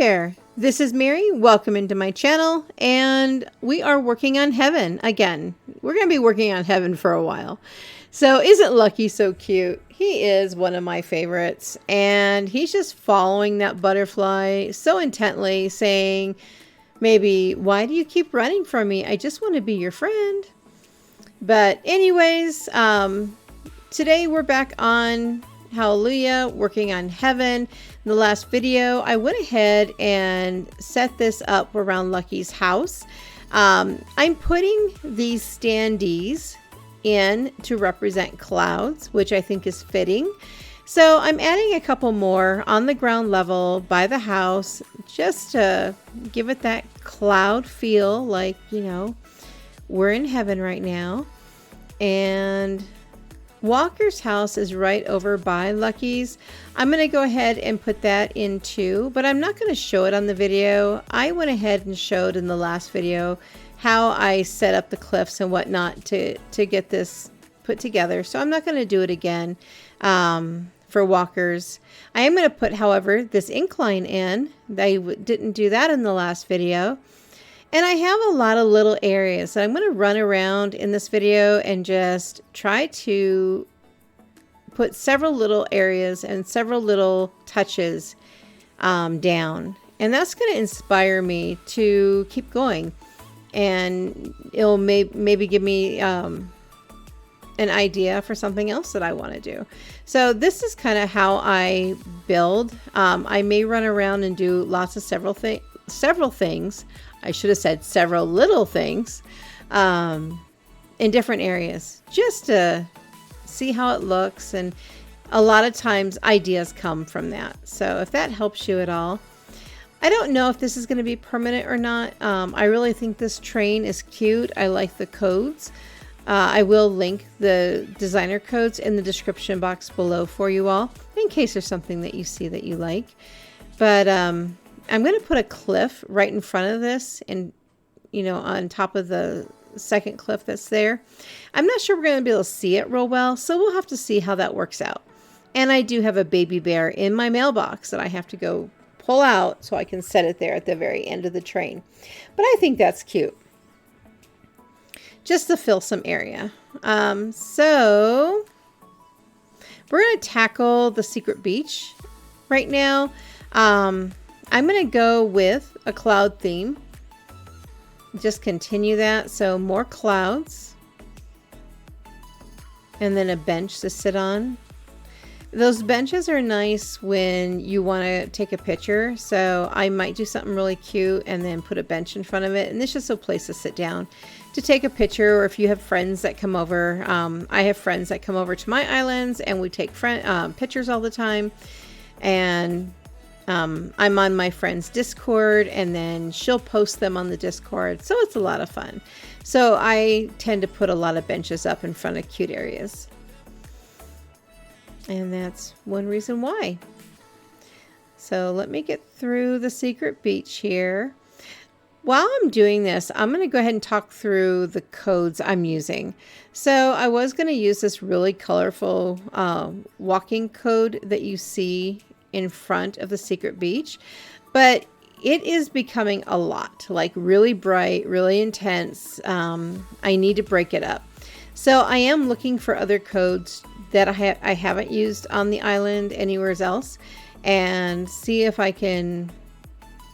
there, this is Mary. Welcome into my channel, and we are working on heaven again. We're going to be working on heaven for a while. So isn't Lucky so cute? He is one of my favorites, and he's just following that butterfly so intently, saying, maybe, why do you keep running from me? I just want to be your friend. But anyways, today we're back on Hallelujah, working on heaven. In the last video, I went ahead and set this up around Lucky's house. I'm putting these standees in to represent clouds, which I think is fitting. So I'm adding a couple more on the ground level by the house, just to give it that cloud feel, like, you know, we're in heaven right now. And Walker's house is right over by Lucky's. I'm going to go ahead and put that in too, but I'm not going to show it on the video. I went ahead and showed in the last video how I set up the cliffs and whatnot to get this put together. So I'm not going to do it again for Walker's. I am going to put, however, this incline in. I didn't do that in the last video. And I have a lot of little areas. So I'm going to run around in this video and just try to put several little areas and several little touches down. And that's going to inspire me to keep going. And it'll maybe give me an idea for something else that I want to do. So this is kind of how I build. I may run around and do lots of several things. I should have said several little things in different areas, just to see how it looks. And a lot of times ideas come from that. So if that helps you at all. I don't know if this is going to be permanent or not. I really think this train is cute. I like the codes. I will link the designer codes in the description box below for you all, in case there's something that you see that you like. But I'm going to put a cliff right in front of this, and, you know, on top of the second cliff that's there. I'm not sure we're going to be able to see it real well, so we'll have to see how that works out. And I do have a baby bear in my mailbox that I have to go pull out so I can set it there at the very end of the train. But I think that's cute, just to fill some area. So we're going to tackle the secret beach right now. I'm going to go with a cloud theme. Just continue that. So more clouds. And then a bench to sit on. Those benches are nice when you want to take a picture. So I might do something really cute and then put a bench in front of it. And it's just a place to sit down to take a picture. Or if you have friends that come over. I have friends that come over to my islands and we take pictures all the time. And I'm on my friend's Discord, and then she'll post them on the Discord. So it's a lot of fun. So I tend to put a lot of benches up in front of cute areas. And that's one reason why. So let me get through the secret beach here. While I'm doing this, I'm going to go ahead and talk through the codes I'm using. So I was going to use this really colorful walking code that you see in front of the secret beach, but it is becoming a lot, like really bright, really intense. I need to break it up. So I am looking for other codes that I haven't used on the island anywhere else, and see if I can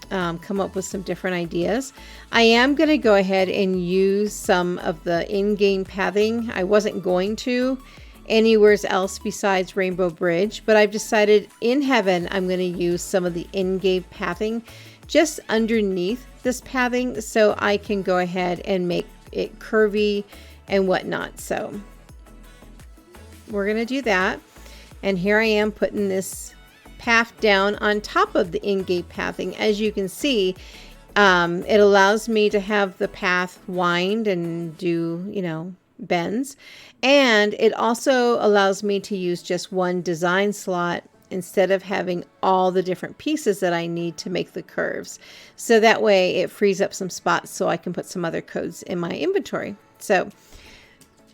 come up with some different ideas. I am going to go ahead and use some of the in-game pathing. I wasn't going to anywhere else besides Rainbow Bridge, but I've decided in heaven I'm going to use some of the in-game pathing just underneath this pathing, so I can go ahead and make it curvy and whatnot. So we're going to do that. And here I am putting this path down on top of the in-game pathing. As you can see, it allows me to have the path wind and do, you know, bends. And it also allows me to use just one design slot instead of having all the different pieces that I need to make the curves. So that way it frees up some spots so I can put some other codes in my inventory. So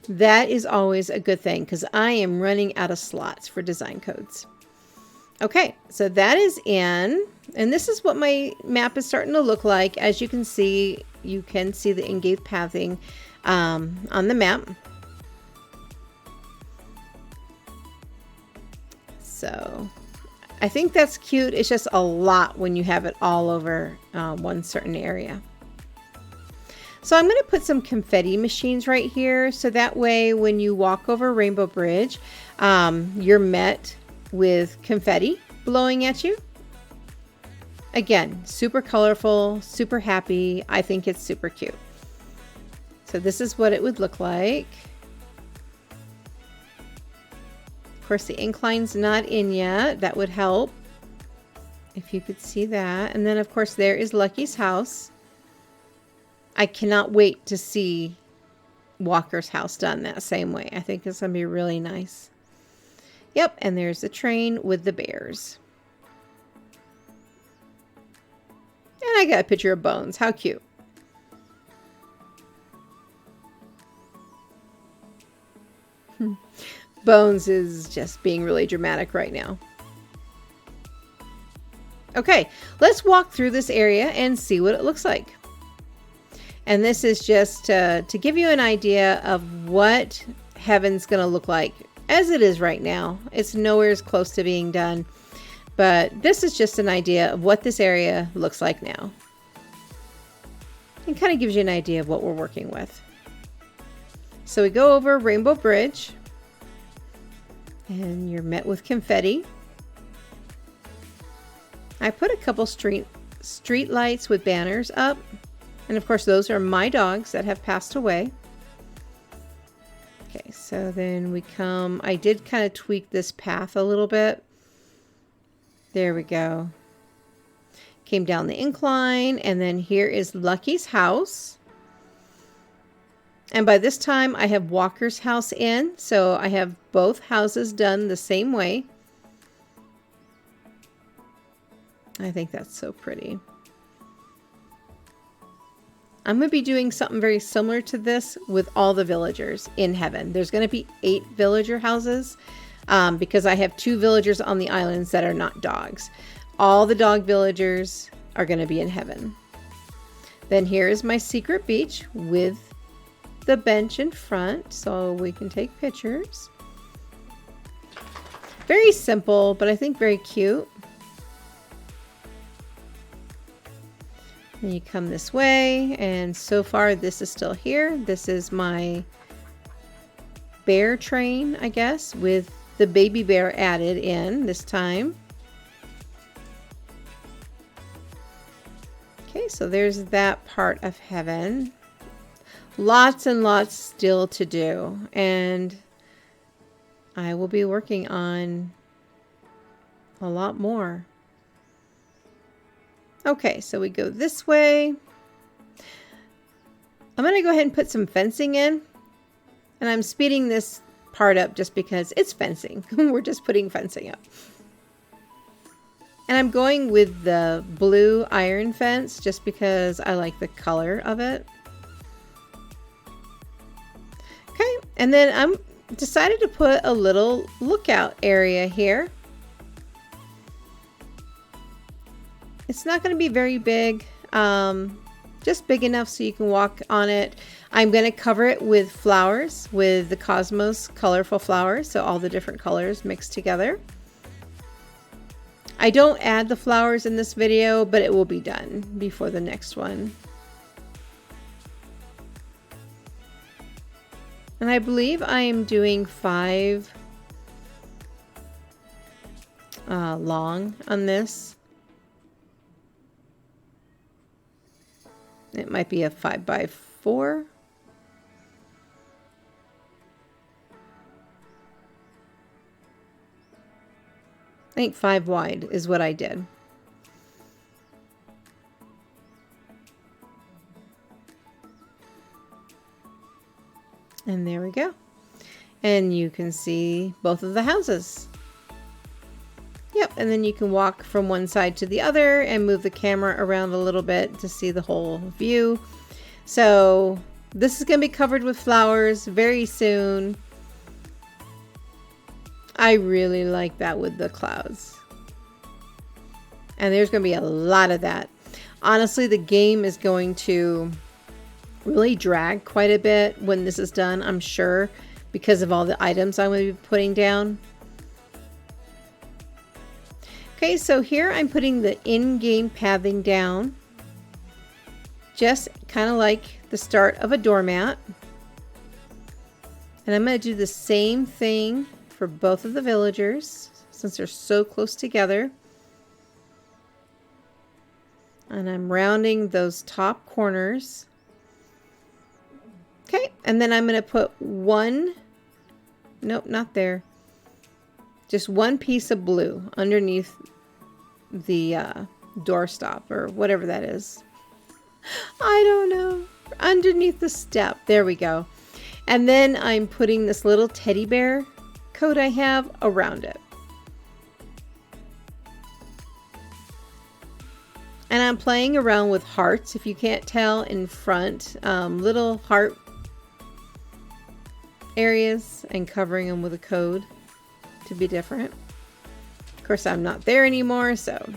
that is always a good thing, because I am running out of slots for design codes. Okay, so that is in, and this is what my map is starting to look like. As you can see the in-game pathing on the map. So I think that's cute. It's just a lot when you have it all over one certain area. So I'm going to put some confetti machines right here, so that way when you walk over Rainbow Bridge, you're met with confetti blowing at you. Again, super colorful, super happy. I think it's super cute. So this is what it would look like. Of course, the incline's not in yet. That would help if you could see that. And then, of course, there is Lucky's house. I cannot wait to see Walker's house done that same way. I think it's going to be really nice. Yep, and there's the train with the bears. And I got a picture of Bones. How cute. Bones is just being really dramatic right now. Okay, let's walk through this area and see what it looks like. And this is just to give you an idea of what heaven's going to look like as it is right now. It's nowhere as close to being done, but this is just an idea of what this area looks like now. It kind of gives you an idea of what we're working with. So we go over Rainbow Bridge, and you're met with confetti. I put a couple street lights with banners up. And of course, those are my dogs that have passed away. Okay, so then we come, I did kind of tweak this path a little bit. There we go. Came down the incline, and then here is Lucky's house. And by this time, I have Walker's house in, so I have both houses done the same way. I think that's so pretty. I'm going to be doing something very similar to this with all the villagers in heaven. There's going to be 8 villager houses because I have 2 villagers on the islands that are not dogs. All the dog villagers are going to be in heaven. Then here is my secret beach with the bench in front so we can take pictures. Very simple, but I think very cute. And you come this way, and so far this is still here. This is my bear train, I guess, with the baby bear added in this time. Okay, so there's that part of heaven. Lots and lots still to do, and I will be working on a lot more. Okay, so we go this way. I'm going to go ahead and put some fencing in. And I'm speeding this part up just because it's fencing. We're just putting fencing up. And I'm going with the blue iron fence just because I like the color of it. Okay, and then I'm decided to put a little lookout area here. It's not going to be very big, just big enough so you can walk on it. I'm going to cover it with flowers, with the Cosmos colorful flowers, so all the different colors mixed together. I don't add the flowers in this video, but it will be done before the next one. And I believe I am doing 5 long on this. It might be a 5x4. I think 5 wide is what I did. And there we go. And you can see both of the houses. Yep, and then you can walk from one side to the other and move the camera around a little bit to see the whole view. So this is going to be covered with flowers very soon. I really like that with the clouds. And there's going to be a lot of that. Honestly, the game is going to really drag quite a bit when this is done, I'm sure, because of all the items I'm going to be putting down. Okay, so here I'm putting the in-game pathing down, just kind of like the start of a doormat. And I'm going to do the same thing for both of the villagers since they're so close together. And I'm rounding those top corners. Okay, and then I'm going to put one, nope, not there, just one piece of blue underneath the doorstop or whatever that is. I don't know. Underneath the step. There we go. And then I'm putting this little teddy bear coat I have around it. And I'm playing around with hearts, if you can't tell, in front. Little heart areas and covering them with a code to be different. Of course, I'm not there anymore, so.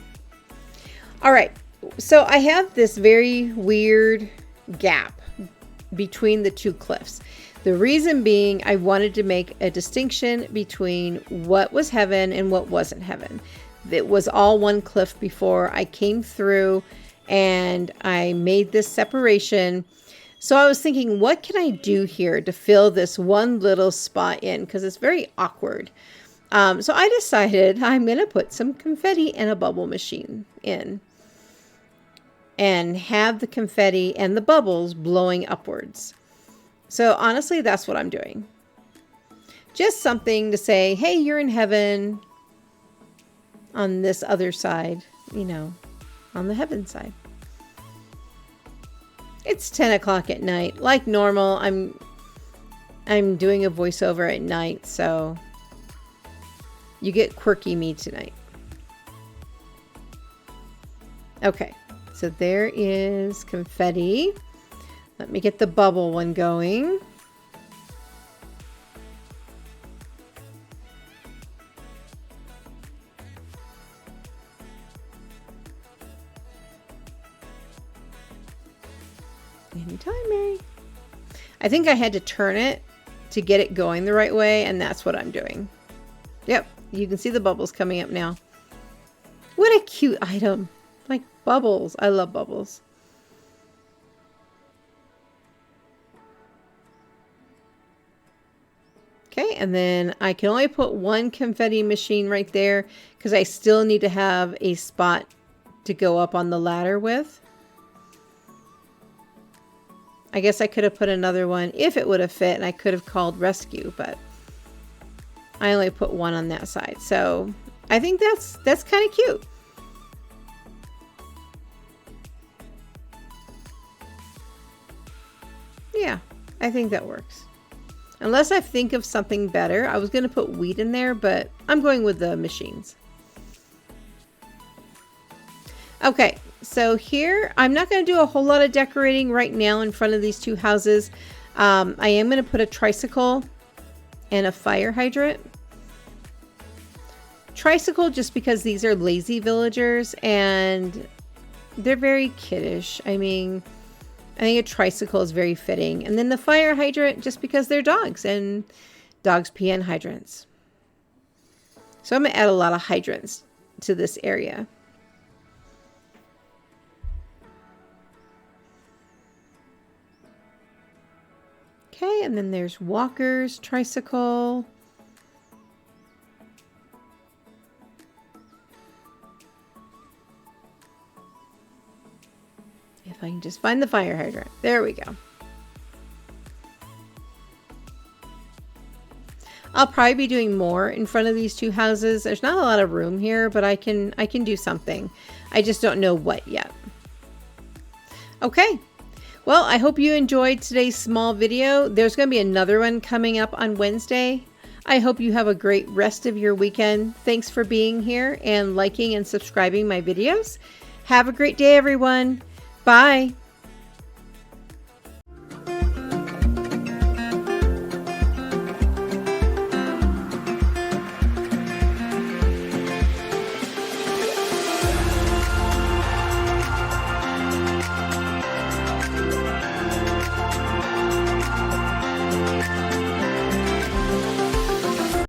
All right, so I have this very weird gap between the two cliffs. The reason being I wanted to make a distinction between what was heaven and what wasn't heaven. It was all one cliff before I came through and I made this separation. So I was thinking, what can I do here to fill this one little spot in? Because it's very awkward. So I decided I'm going to put some confetti and a bubble machine in. And have the confetti and the bubbles blowing upwards. So honestly, that's what I'm doing. Just something to say, hey, you're in heaven on this other side, you know, on the heaven side. It's 10 o'clock at night. Like normal, I'm doing a voiceover at night, so you get quirky me tonight. Okay, so there is confetti. Let me get the bubble one going. Anytime, Mary. I think I had to turn it to get it going the right way, and that's what I'm doing. Yep, you can see the bubbles coming up now. What a cute item. Like bubbles. I love bubbles. Okay, and then I can only put one confetti machine right there because I still need to have a spot to go up on the ladder with. I guess I could have put another one if it would have fit, and I could have called rescue, but I only put one on that side. So I think that's kind of cute. Yeah, I think that works. Unless I think of something better. I was going to put wheat in there, but I'm going with the machines. Okay, so here, I'm not going to do a whole lot of decorating right now in front of these two houses. I am going to put a tricycle and a fire hydrant. Tricycle just because these are lazy villagers and they're very kiddish. I mean, I think a tricycle is very fitting. And then the fire hydrant just because they're dogs and dogs pee in hydrants. So I'm going to add a lot of hydrants to this area. Okay, and then there's walkers, tricycle. If I can just find the fire hydrant. There we go. I'll probably be doing more in front of these two houses. There's not a lot of room here, but I can do something. I just don't know what yet. Okay. Well, I hope you enjoyed today's small video. There's going to be another one coming up on Wednesday. I hope you have a great rest of your weekend. Thanks for being here and liking and subscribing my videos. Have a great day, everyone. Bye.